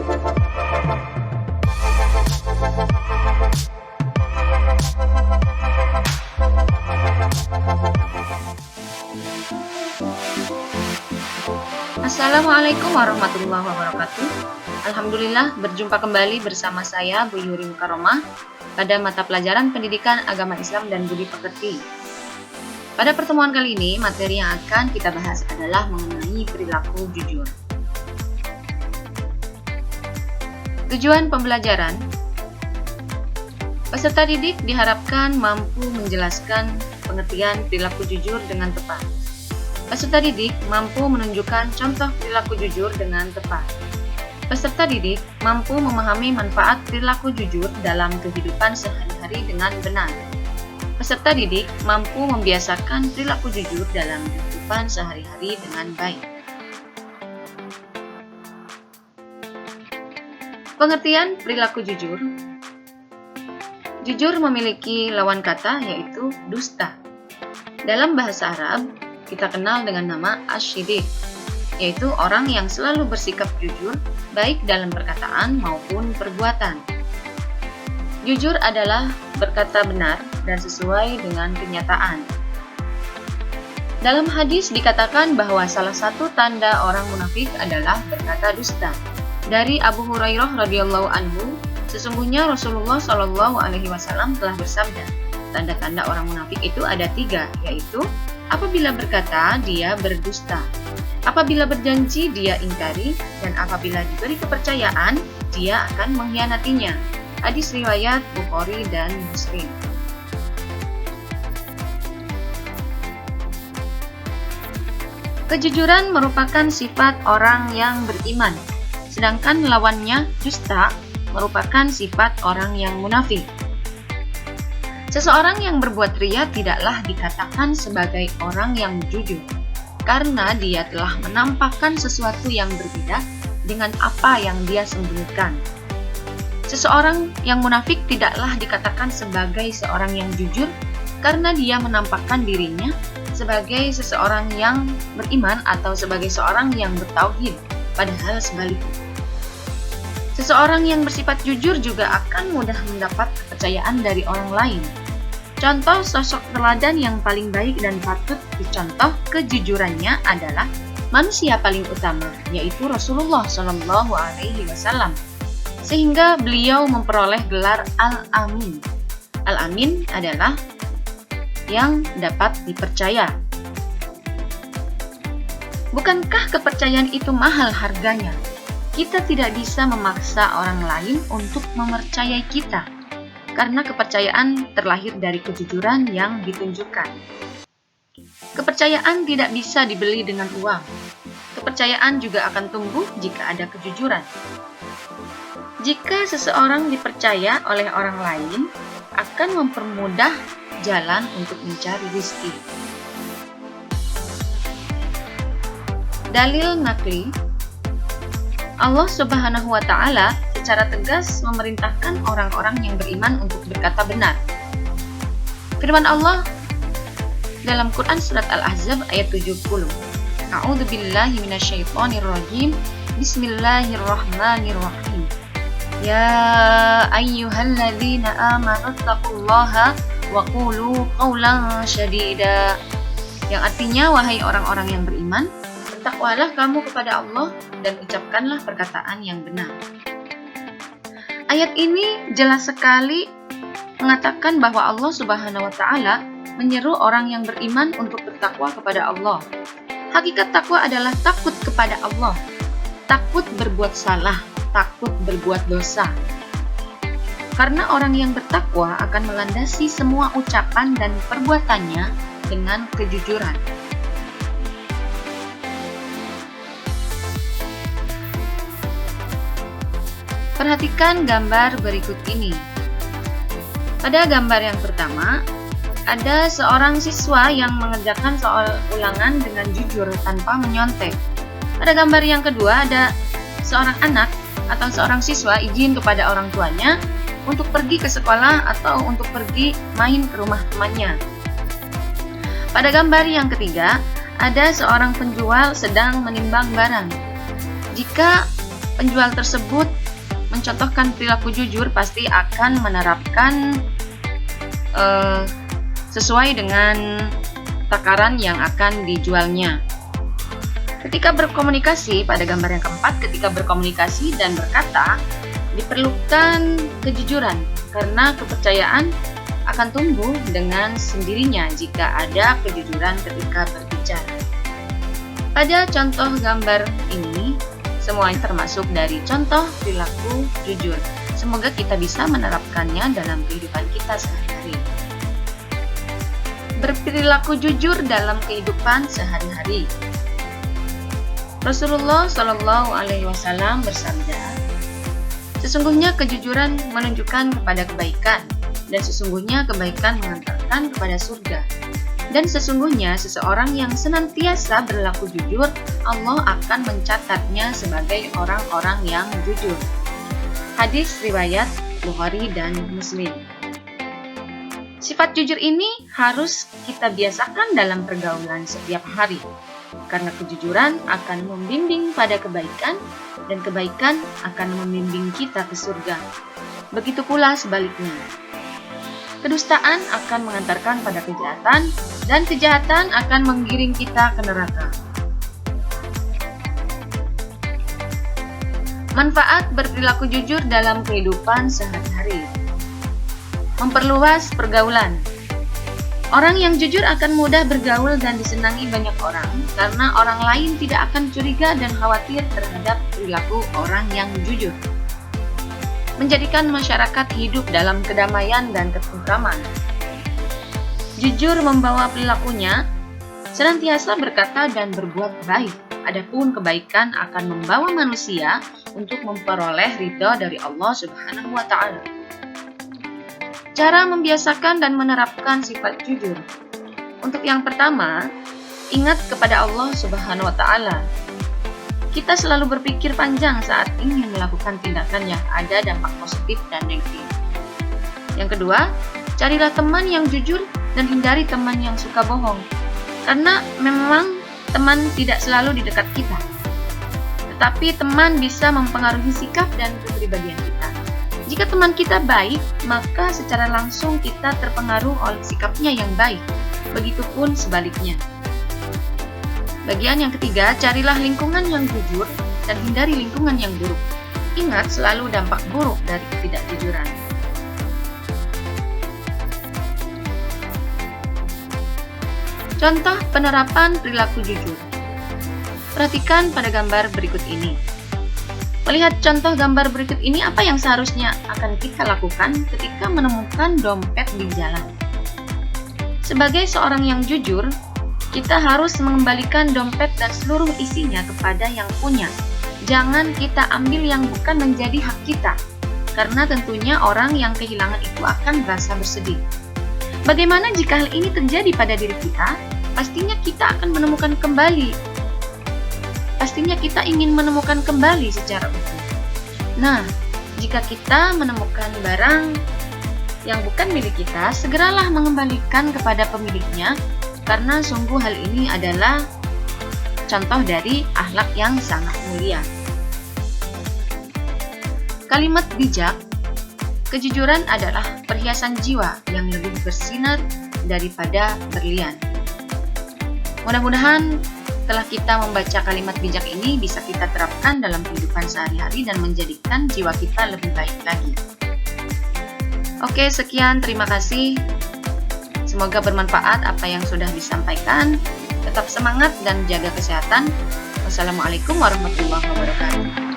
Assalamualaikum warahmatullahi wabarakatuh. Alhamdulillah berjumpa kembali bersama saya Bu Yuri Mukaromah pada mata pelajaran Pendidikan Agama Islam dan Budi Pekerti. Pada pertemuan kali ini, materi yang akan kita bahas adalah mengenai perilaku jujur. Tujuan pembelajaran: peserta didik diharapkan mampu menjelaskan pengertian perilaku jujur dengan tepat. Peserta didik mampu menunjukkan contoh perilaku jujur dengan tepat. Peserta didik mampu memahami manfaat perilaku jujur dalam kehidupan sehari-hari dengan benar. Peserta didik mampu membiasakan perilaku jujur dalam kehidupan sehari-hari dengan baik. Pengertian perilaku jujur. Jujur memiliki lawan kata yaitu dusta. Dalam bahasa Arab, kita kenal dengan nama asy-syiddiq, yaitu orang yang selalu bersikap jujur, baik dalam perkataan maupun perbuatan. Jujur adalah berkata benar dan sesuai dengan kenyataan. Dalam hadis dikatakan bahwa salah satu tanda orang munafik adalah berkata dusta. Dari Abu Hurairah radhiyallahu anhu, sesungguhnya Rasulullah Shallallahu alaihi wasallam telah bersabda, tanda-tanda orang munafik itu ada 3, yaitu apabila berkata, dia berdusta. Apabila berjanji, dia ingkari. Dan apabila diberi kepercayaan, dia akan mengkhianatinya. Hadis riwayat Bukhari dan Muslim. Kejujuran merupakan sifat orang yang beriman, sedangkan lawannya, dusta, merupakan sifat orang yang munafik. Seseorang yang berbuat riya tidaklah dikatakan sebagai orang yang jujur, karena dia telah menampakkan sesuatu yang berbeda dengan apa yang dia sembunyikan. Seseorang yang munafik tidaklah dikatakan sebagai seorang yang jujur, karena dia menampakkan dirinya sebagai seseorang yang beriman atau sebagai seorang yang bertauhid, padahal sebaliknya. Seseorang yang bersifat jujur juga akan mudah mendapat kepercayaan dari orang lain. Contoh sosok teladan yang paling baik dan patut dicontoh kejujurannya adalah manusia paling utama, yaitu Rasulullah Shallallahu alaihi wasallam. Sehingga beliau memperoleh gelar Al-Amin. Al-Amin adalah yang dapat dipercaya. Bukankah kepercayaan itu mahal harganya? Kita tidak bisa memaksa orang lain untuk mempercayai kita, karena kepercayaan terlahir dari kejujuran yang ditunjukkan. Kepercayaan tidak bisa dibeli dengan uang. Kepercayaan juga akan tumbuh jika ada kejujuran. Jika seseorang dipercaya oleh orang lain, akan mempermudah jalan untuk mencari rezeki. Dalil nakli: Allah Subhanahu wa Ta'ala secara tegas memerintahkan orang-orang yang beriman untuk berkata benar. Firman Allah dalam Quran surat Al-Ahzab ayat 70. A'udzubillahi minasyaitonirrajim. Bismillahirrahmanirrahim. Ya ayyuhalladzina amanu taqullaha wa qulu qawlan syadida. Yang artinya, wahai orang-orang yang beriman, bertakwalah kamu kepada Allah dan ucapkanlah perkataan yang benar. Ayat ini jelas sekali mengatakan bahwa Allah Subhanahu wa Ta'ala menyeru orang yang beriman untuk bertakwa kepada Allah. Hakikat takwa adalah takut kepada Allah, takut berbuat salah, takut berbuat dosa. Karena orang yang bertakwa akan melandasi semua ucapan dan perbuatannya dengan kejujuran. Perhatikan gambar berikut ini. Pada gambar yang pertama, ada seorang siswa yang mengerjakan soal ulangan dengan jujur tanpa menyontek. Pada gambar yang kedua, ada seorang anak atau seorang siswa izin kepada orang tuanya untuk pergi ke sekolah atau untuk pergi main ke rumah temannya. Pada gambar yang ketiga, ada seorang penjual sedang menimbang barang. Jika penjual tersebut mencontohkan perilaku jujur pasti akan menerapkan sesuai dengan takaran yang akan dijualnya. Ketika berkomunikasi, pada gambar yang keempat, ketika berkomunikasi dan berkata, diperlukan kejujuran karena kepercayaan akan tumbuh dengan sendirinya jika ada kejujuran ketika berbicara. Pada contoh gambar ini, semuanya termasuk dari contoh perilaku jujur. Semoga kita bisa menerapkannya dalam kehidupan kita sehari-hari. Berperilaku jujur dalam kehidupan sehari-hari. Rasulullah Shallallahu Alaihi Wasallam bersabda, sesungguhnya kejujuran menunjukkan kepada kebaikan, dan sesungguhnya kebaikan mengantarkan kepada surga. Dan sesungguhnya seseorang yang senantiasa berlaku jujur, Allah akan mencatatnya sebagai orang-orang yang jujur. Hadis riwayat Bukhari dan Muslim. Sifat jujur ini harus kita biasakan dalam pergaulan setiap hari, karena kejujuran akan membimbing pada kebaikan, dan kebaikan akan membimbing kita ke surga. Begitu pula sebaliknya. Kedustaan akan mengantarkan pada kejahatan, dan kejahatan akan menggiring kita ke neraka. Manfaat berperilaku jujur dalam kehidupan sehari-hari. Memperluas pergaulan. Orang yang jujur akan mudah bergaul dan disenangi banyak orang, karena orang lain tidak akan curiga dan khawatir terhadap perilaku orang yang jujur. Menjadikan masyarakat hidup dalam kedamaian dan ketentraman. Jujur membawa perilakunya senantiasa berkata dan berbuat baik. Adapun kebaikan akan membawa manusia untuk memperoleh ridha dari Allah Subhanahu wa Ta'ala. Cara membiasakan dan menerapkan sifat jujur. Untuk yang pertama, ingat kepada Allah Subhanahu wa Ta'ala. Kita selalu berpikir panjang saat ingin melakukan tindakan yang ada dampak positif dan negatif. Yang kedua, carilah teman yang jujur dan hindari teman yang suka bohong. Karena memang teman tidak selalu di dekat kita. Tetapi teman bisa mempengaruhi sikap dan kepribadian kita. Jika teman kita baik, maka secara langsung kita terpengaruh oleh sikapnya yang baik. Begitupun sebaliknya. Bagian yang ketiga, carilah lingkungan yang jujur dan hindari lingkungan yang buruk. Ingat selalu dampak buruk dari ketidakjujuran. Contoh penerapan perilaku jujur. Perhatikan pada gambar berikut ini. Melihat contoh gambar berikut ini, apa yang seharusnya akan kita lakukan ketika menemukan dompet di jalan? Sebagai seorang yang jujur, kita harus mengembalikan dompet dan seluruh isinya kepada yang punya. Jangan kita ambil yang bukan menjadi hak kita, karena tentunya orang yang kehilangan itu akan merasa bersedih. Bagaimana jika hal ini terjadi pada diri kita? Pastinya kita akan menemukan kembali. Pastinya kita ingin menemukan kembali secara utuh. Nah, jika kita menemukan barang yang bukan milik kita, segeralah mengembalikan kepada pemiliknya, karena sungguh hal ini adalah contoh dari akhlak yang sangat mulia. Kalimat bijak. Kejujuran adalah perhiasan jiwa yang lebih bersinar daripada berlian. Mudah-mudahan setelah kita membaca kalimat bijak ini bisa kita terapkan dalam kehidupan sehari-hari dan menjadikan jiwa kita lebih baik lagi. Oke, sekian, terima kasih. Semoga bermanfaat apa yang sudah disampaikan. Tetap semangat dan jaga kesehatan. Wassalamualaikum warahmatullahi wabarakatuh.